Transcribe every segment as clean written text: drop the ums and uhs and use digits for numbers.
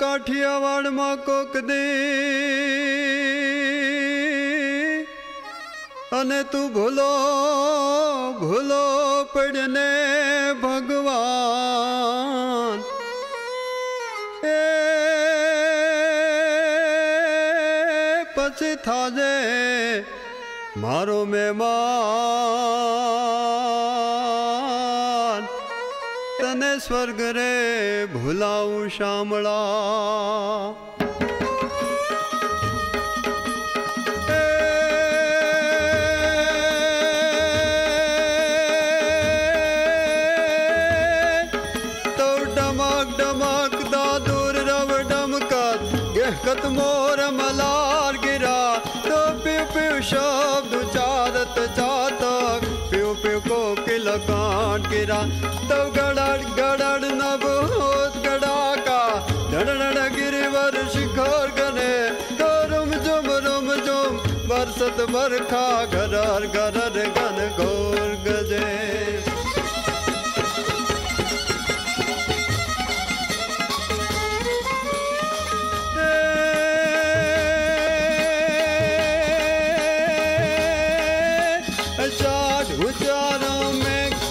काठियावाड़ मां कोक दी अने तू भूलो भूलो पड़ने भगवान ए पछी थाजे मारो मेहमान तने स्वर्ग रे भुलाऊं शामला कत मोर मलार गिरा तो पियो पियो शब्द उचारत जातक पियो पियो को किलकाट गिरा तब गड़ड़ गड़ड़ नभ होत गड़ाका डड़ गिरिवर शिखर गने तो रुम जुम बरसत बरखा गरर गरर गन घोर गजे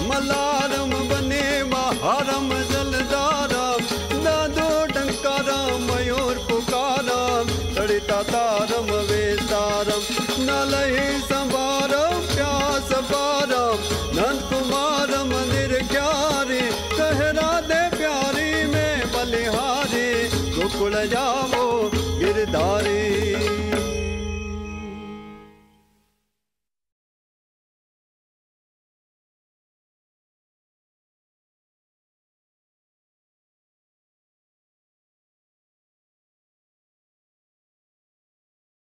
मलारम बने महारम जलदारम दादो टंकारम मयूर पुकारम तड़िता तारम वेदारम नलहि संभारम प्यास पारम नंद कुमारम निर्ज्ञारी कहरा दे प्यारी में बलिहारी गोकुल जावो गिरधारी